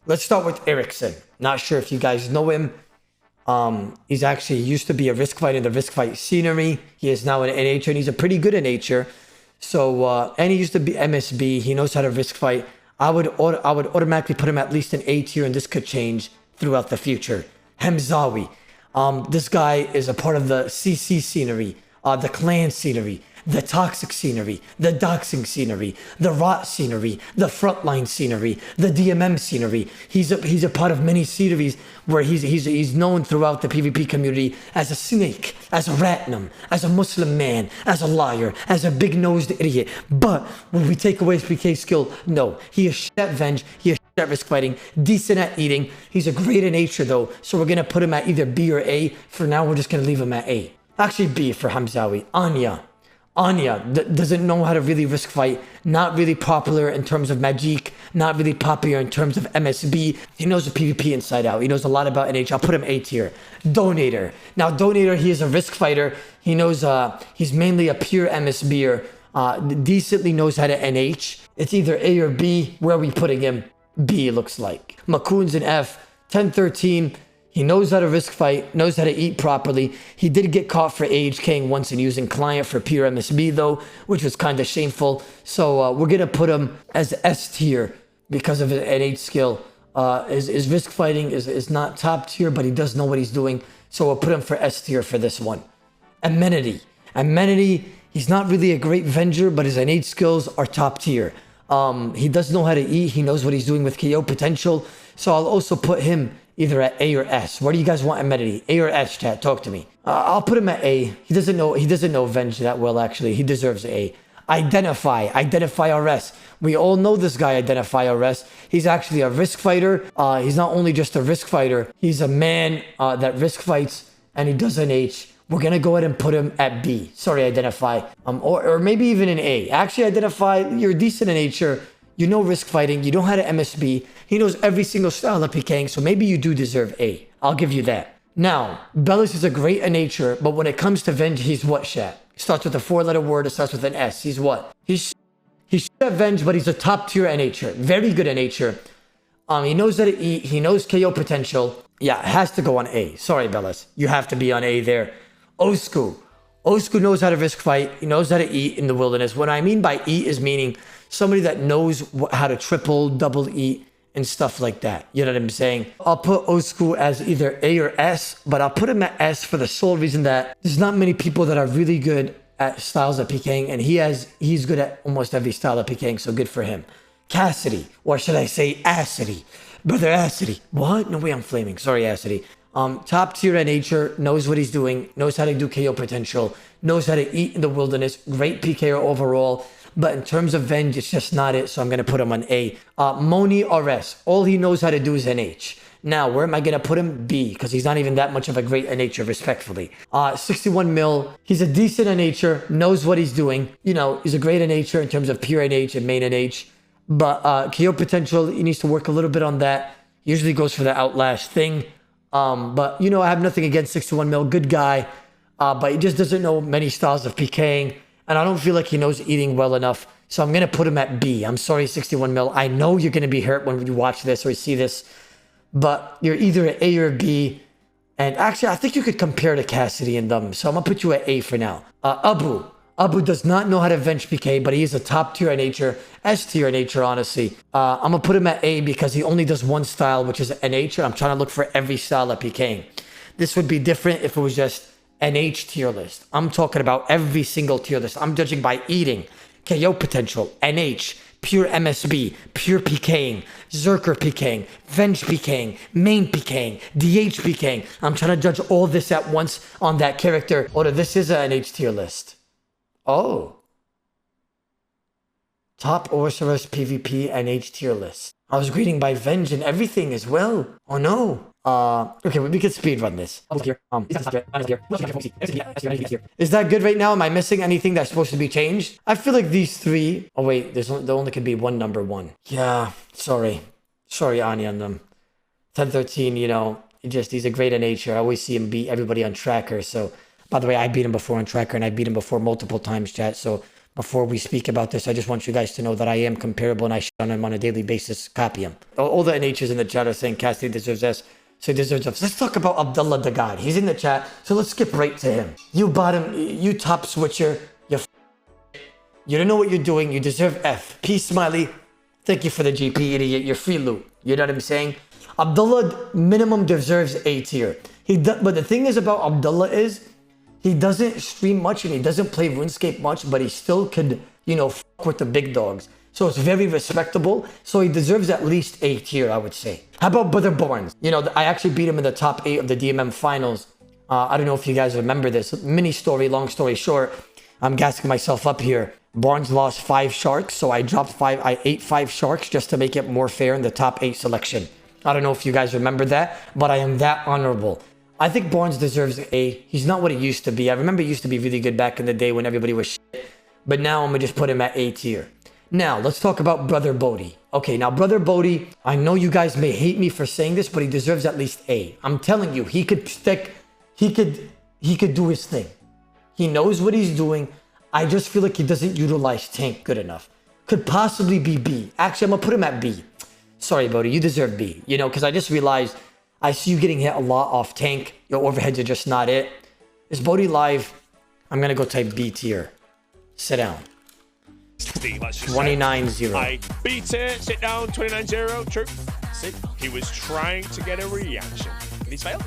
let's start with Erickson. Not sure if you guys know him. He's actually used to be a risk fighter in the risk fight scenery. He is now an NHer, and he's a pretty good NHer. So, and he used to be MSB. He knows how to risk fight. I would automatically put him at least in A tier, and this could change throughout the future. Hamzawi. This guy is a part of the CC scenery, the clan scenery, the toxic scenery, the doxing scenery, the rot scenery, the frontline scenery, the DMM scenery. He's a part of many sceneries where he's known throughout the PvP community as a snake, as a ratnum, as a Muslim man, as a liar, as a big-nosed idiot. But when we take away his PK skill, no, he is shit at Venge, he is shit at risk fighting, decent at eating. He's a great in nature though, so we're gonna put him at either B or A. For now, we're just gonna leave him at A. Actually, B for Hamzawi. Anya doesn't know how to really risk fight, not really popular in terms of Magic, not really popular in terms of MSB. He knows the PvP inside out. He knows a lot about NH. I'll put him A tier. Donator. Now, Donator, he is a risk fighter. He knows, he's mainly a pure MSBer, decently knows how to NH. It's either A or B. Where are we putting him? B, it looks like. Makoon's an F. 10-13. He knows how to risk fight, knows how to eat properly. He did get caught for AHKing once and using client for pure MSB though, which was kind of shameful. So we're going to put him as S tier because of his NH skill. His risk fighting is not top tier, but he does know what he's doing. So we'll put him for S tier for this one. Amenity, he's not really a great Venger, but his NH skills are top tier. He does know how to eat. He knows what he's doing with KO potential. So I'll also put him either at A or S. Where do you guys want Amenity? A or S, chat? Talk to me. I'll put him at A. He doesn't know Venge that well, actually. He deserves A. Identify RS. We all know this guy, Identify RS. He's actually a risk fighter. He's not only just a risk fighter, he's a man that risk fights, and he does NH. We're gonna go ahead and put him at B. Sorry, Identify. Or maybe even an A. Actually, Identify, you're decent in nature. You know risk fighting. You know how to MSB. He knows every single style of PKing, so maybe you do deserve A. I'll give you that. Now, Bellis is a great in nature, but when it comes to Venge, he's what, chat? Starts with a 4-letter word. It starts with an S. He's what? He's shit at Venge, but he's a top tier in nature. Very good in nature. He knows how to eat. He knows KO potential. Yeah, it has to go on A. Sorry, Bellis. You have to be on A there. Osku knows how to risk fight. He knows how to eat in the wilderness. What I mean by eat is meaning somebody that knows how to triple, double eat, and stuff like that. You know what I'm saying? I'll put Osku as either A or S, but I'll put him at S for the sole reason that there's not many people that are really good at styles of PKing, and he's good at almost every style of PKing, so good for him. Cassidy, or should I say Acidy? Brother Acidy. What? No way I'm flaming. Sorry, Acidy. Top tier in nature, knows what he's doing, knows how to do KO potential, knows how to eat in the wilderness, great PKer overall. But in terms of Venge, it's just not it, so I'm going to put him on A. Moni RS, all he knows how to do is NH. Now, where am I going to put him? B, because he's not even that much of a great NHer, respectfully. 61 mil, he's a decent NHer, knows what he's doing. You know, he's a great NHer in terms of pure NH and main NH. But KO potential, he needs to work a little bit on that. He usually goes for the Outlast thing. But, you know, I have nothing against 61 mil, good guy. But he just doesn't know many styles of PKing. And I don't feel like he knows eating well enough. So I'm going to put him at B. I'm sorry, 61 mil. I know you're going to be hurt when you watch this or see this. But you're either at A or B. And actually, I think you could compare to Cassidy and them. So I'm going to put you at A for now. Abu does not know how to Venge PK, but he is a top tier in nature. S tier in nature, honestly. I'm going to put him at A because he only does one style, which is NH. I'm trying to look for every style of PKing. This would be different if it was just NH tier list. I'm talking about every single tier list. I'm judging by eating, KO potential, NH, pure MSB, pure PKing, Zerker PKing, Venge PKing, main PKing, DH PKing. I'm trying to judge all this at once on that character. Or this is an NH tier list. Oh. Top Orosaurus PvP NH tier list. I was grading by Venge and everything as well. Oh no. Okay, we can speedrun this. Is that good right now? Am I missing anything that's supposed to be changed? I feel like these three... Oh wait, there only could be one number one. Yeah, sorry. Sorry, Anya on them. 10-13, you know, he's a great in nature. I always see him beat everybody on Tracker. So, by the way, I beat him before on Tracker and I beat him before multiple times, chat. So, before we speak about this, I just want you guys to know that I am comparable and I shit on him on a daily basis. Copy him. All the NHs in the chat are saying Cassidy deserves S. So he deserves F. Let's talk about Abdullah the God. He's in the chat. So let's skip right to him. You bottom, you top switcher. You don't know what you're doing. You deserve F. P smiley. Thank you for the GP, idiot. You're free loot. You know what I'm saying? Abdullah minimum deserves A tier. But the thing is about Abdullah is he doesn't stream much and he doesn't play RuneScape much, but he still could, you know, fuck with the big dogs. So it's very respectable. So he deserves at least A tier, I would say. How about Brother Barnes? You know, I actually beat him in the top 8 of the DMM finals. I don't know if you guys remember this. Mini story, long story short. I'm gassing myself up here. Barnes lost 5 sharks, so I dropped 5. I ate 5 sharks just to make it more fair in the top 8 selection. I don't know if you guys remember that, but I am that honorable. I think Barnes deserves A. He's not what he used to be. I remember he used to be really good back in the day when everybody was shit. But now I'm going to just put him at A tier. Now, let's talk about Brother Bodhi. Okay, now Brother Bodhi, I know you guys may hate me for saying this, but he deserves at least A. I'm telling you, he could stick, he could do his thing. He knows what he's doing. I just feel like he doesn't utilize tank good enough. Could possibly be B. Actually, I'm going to put him at B. Sorry, Bodhi, you deserve B. You know, because I just realized I see you getting hit a lot off tank. Your overheads are just not it. Is Bodhi live? I'm going to go type B tier. Sit down. 29-0. I beat it. Sit down. 29-0. True. Sit. He was trying to get a reaction. And he's failed.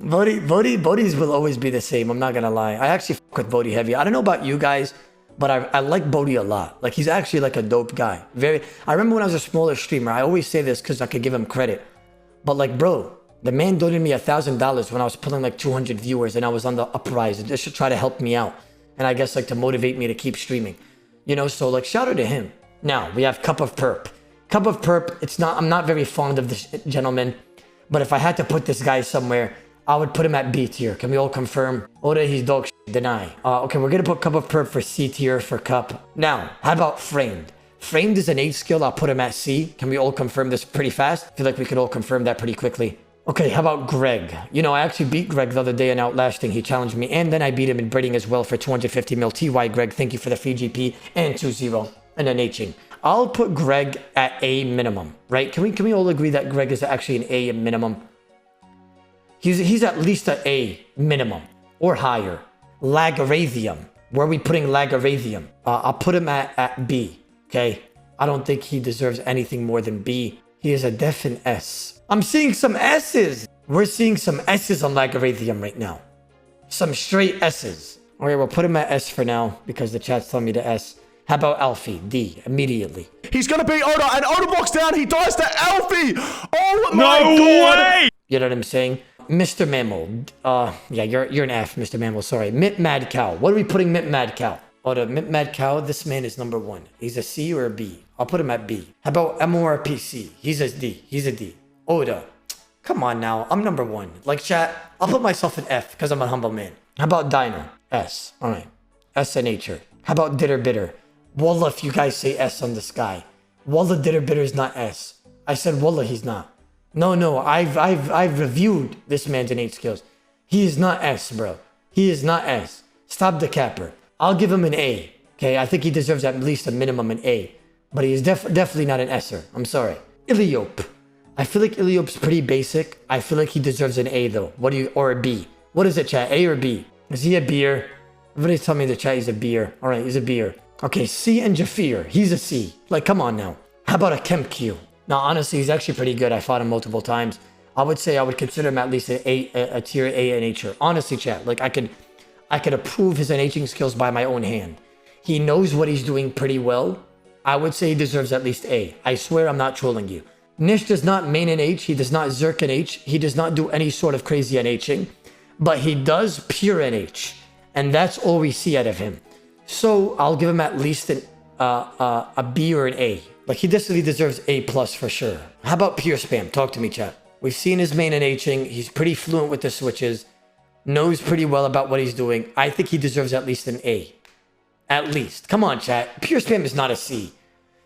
Bodhi's will always be the same. I'm not going to lie. I actually fuck with Bodhi heavy. I don't know about you guys, but I like Bodhi a lot. Like, he's actually like a dope guy. I remember when I was a smaller streamer, I always say this because I could give him credit. But like, bro, the man donated me $1,000 when I was pulling like 200 viewers and I was on the uprise. Just to try to help me out. And I guess like to motivate me to keep streaming. You know, so like shout out to him. Now, we have Cup of Perp. Cup of Perp, I'm not very fond of this gentleman. But if I had to put this guy somewhere, I would put him at B tier. Can we all confirm? Oda, he's dog shit. Deny. Okay, we're going to put Cup of Perp for C tier for Cup. Now, how about Framed? Framed is an 8 skill. I'll put him at C. Can we all confirm this pretty fast? I feel like we could all confirm that pretty quickly. Okay, how about Greg? You know, I actually beat Greg the other day in Outlasting. He challenged me, and then I beat him in breeding as well for 250 mil. TY Greg, thank you for the free GP and 2-0 and an Hing. I'll put Greg at A minimum, right? Can we all agree that Greg is actually an A minimum? He's at least an A minimum or higher. Lagarathium. Where are we putting Lagarathium? I'll put him at B, okay? I don't think he deserves anything more than B. He is a definite S. I'm seeing some S's. We're seeing some S's on Lagarathium right now. Some straight S's. All right, we'll put him at S for now because the chat's telling me to S. How about Alfie? D, immediately. He's going to beat Oda, and Odablock's down. He dies to Alfie. Oh, my God. Way! You know what I'm saying? Mr. Mammal. Yeah, you're an F, Mr. Mammal. Sorry. Mint Mad Cow. What are we putting Mint Mad Cow? Oda, Mint Mad Cow, this man is number 1. He's a C or a B? I'll put him at B. How about MORPC? He's a D. He's a D. Oda. Come on now. I'm number 1. Like, chat, I'll put myself in F because I'm a humble man. How about Dino? S. All right. S in nature. How about Ditter Bitter? Wallah, if you guys say S on this guy. Wallah, Ditter Bitter is not S. I said Wallah, he's not. No, I've reviewed this man's innate skills. He is not S, bro. He is not S. Stop the capper. I'll give him an A. Okay, I think he deserves at least a minimum an A. But he is definitely not an S'er. I'm sorry. Iliope. I feel like Iliope's pretty basic. I feel like he deserves an A though. Or a B. What is it, chat? A or B? Is he a beer? Everybody's telling me the chat he's a beer. All right, he's a beer. Okay, C and Jafir. He's a C. Like, come on now. How about a Kemq? Now, honestly, he's actually pretty good. I fought him multiple times. I would say I would consider him at least a tier A in nature. Honestly, chat, like I could approve his NHing skills by my own hand. He knows what he's doing pretty well. I would say he deserves at least A. I swear I'm not trolling you. Nish does not main NH. He does not Zerk NH. He does not do any sort of crazy NHing. But he does pure NH. And that's all we see out of him. So I'll give him at least a B or an A. Like, he definitely deserves A plus for sure. How about pure spam? Talk to me, chat. We've seen his main NHing. He's pretty fluent with the switches. Knows pretty well about what he's doing. I think he deserves at least an A. At least. Come on, chat. Pure spam is not a C.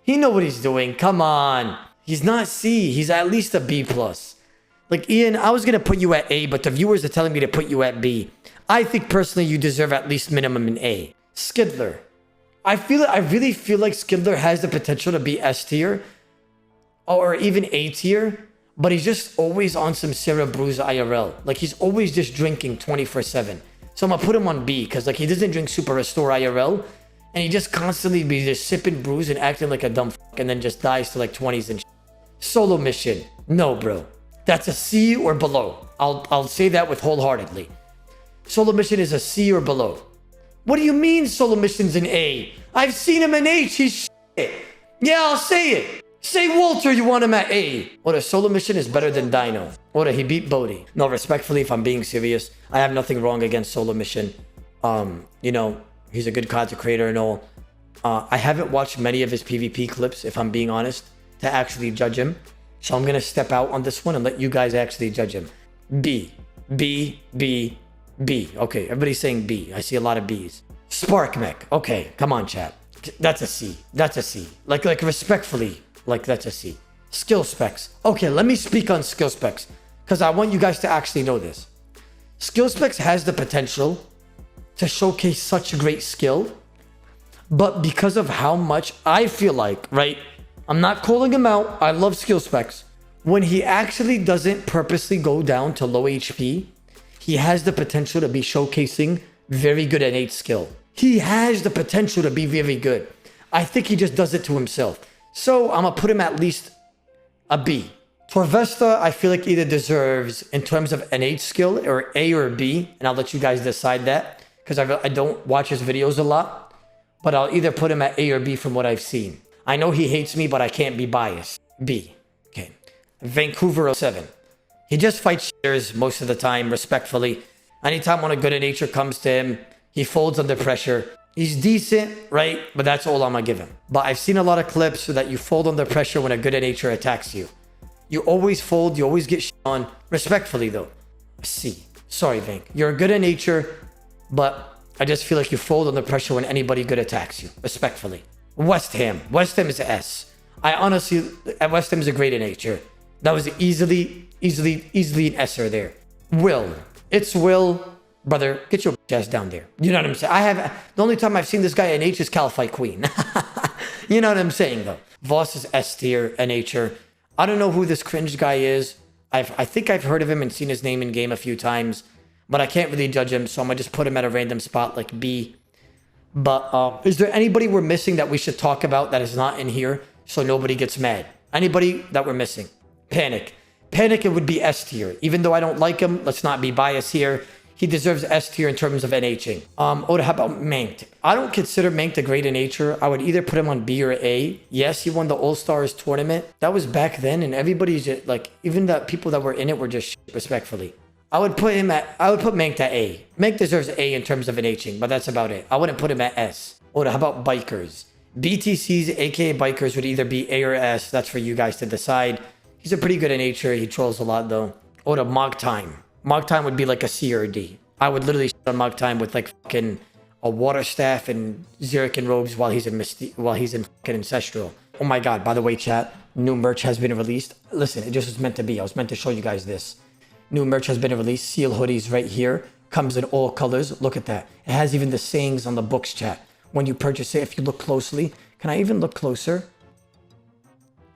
He knows what he's doing. Come on. He's not C. He's at least a B plus. Like, Ian, I was going to put you at A, but the viewers are telling me to put you at B. I think personally you deserve at least minimum an A. Skidler. I really feel like Skidler has the potential to be S tier or even A tier, but he's just always on some Sarah Bruise IRL. Like he's always just drinking 24/7. So I'm gonna put him on B because like he doesn't drink Super Restore IRL and he just constantly be just sipping brews and acting like a dumb fuck and then just dies to like 20s and shit. Solo mission. No, bro. That's a C or below. I'll say that with wholeheartedly. Solo mission is a C or below. What do you mean solo mission's an A? I've seen him in H. He's shit. Yeah, I'll say it. Say Walter, you want him at A. Oda, solo mission is better than Dino. Oda, he beat Bodhi. No, respectfully, if I'm being serious, I have nothing wrong against solo mission. You know, he's a good content creator and all. I haven't watched many of his PvP clips, if I'm being honest, to actually judge him. So I'm going to step out on this one and let you guys actually judge him. B. B. B. B. Okay, everybody's saying B. I see a lot of B's. Spark Mech. Okay, come on, chat. That's a C. That's a C. Like respectfully, like that's a C. Skill specs. Okay, let me speak on skill specs because I want you guys to actually know this. Skill specs has the potential to showcase such great skill, but because of how much I feel like, right? I'm not calling him out. I love skill specs. When he actually doesn't purposely go down to low HP, he has the potential to be showcasing very good innate skill. He has the potential to be very good. I think he just does it to himself. So I'm going to put him at least a B. Torvesta, I feel like either deserves, in terms of innate skill, or A or B. And I'll let you guys decide that because I don't watch his videos a lot. But I'll either put him at A or B from what I've seen. I know he hates me, but I can't be biased. B. Okay. Vancouver 07. He just fights shitters most of the time, respectfully. Anytime when a good nature comes to him, he folds under pressure. He's decent, right? But that's all I'm going to give him. But I've seen a lot of clips so that you fold under pressure when a good nature attacks you. You always fold, you always get shit on. Respectfully, though. C. Sorry, Vank. You're a good in nature, but I just feel like you fold under pressure when anybody good attacks you. Respectfully. West Ham. West Ham is an S. I honestly, West Ham is a great in nature. That was easily an S-er there. Will. It's Will. Brother, get your ass down there. You know what I'm saying? The only time I've seen this guy in H is Cal Fight Queen. You know what I'm saying, though. Voss is S tier in nature. I don't know who this cringe guy is. I think I've heard of him and seen his name in game a few times, but I can't really judge him, so I'm gonna just put him at a random spot like B. But is there anybody we're missing that we should talk about that is not in here so nobody gets mad? Anybody that we're missing? Panic. Panic, it would be S tier. Even though I don't like him, let's not be biased here. He deserves S tier in terms of NHing. Oda, how about Manked? I don't consider Manked a great in nature. I would either put him on B or A. Yes, he won the All-Stars tournament. That was back then, and everybody's just, like, even the people that were in it were just shit, respectfully. I would put Manked at A. Mank deserves A in terms of NHing, but that's about it. I wouldn't put him at S. Oda, how about Bikers? BTCs, aka Bikers, would either be A or S. That's for you guys to decide. He's a pretty good in nature. He trolls a lot, though. Oda, Mog Time. Mog Time would be like a C or a D. I would literally shit on Mog Time with like fucking a water staff and Zirican robes while he's in fucking Ancestral. Oh my god, by the way, chat, new merch has been released. Listen, it just was meant to be. I was meant to show you guys this. New merch has been released. Seal hoodies right here. Comes in all colors. Look at that. It has even the sayings on the books, chat. When you purchase it, if you look closely. Can I even look closer?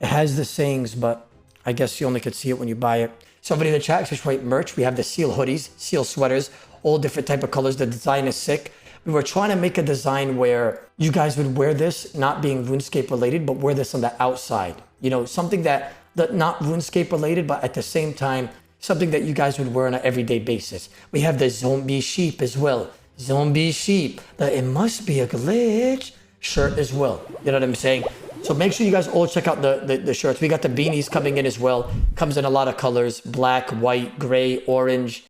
It has the sayings, but I guess you only could see it when you buy it. Somebody in the chat just write merch. We have the seal hoodies, seal sweaters, all different type of colors. The design is sick. We were trying to make a design where you guys would wear this, not being RuneScape related, but wear this on the outside. You know, something that not RuneScape related, but at the same time, something that you guys would wear on an everyday basis. We have the zombie sheep as well. Zombie sheep. The it must be a glitch shirt as well. You know what I'm saying? So make sure you guys all check out the shirts. We got the beanies coming in as well. Comes in a lot of colors. Black, white, gray, orange.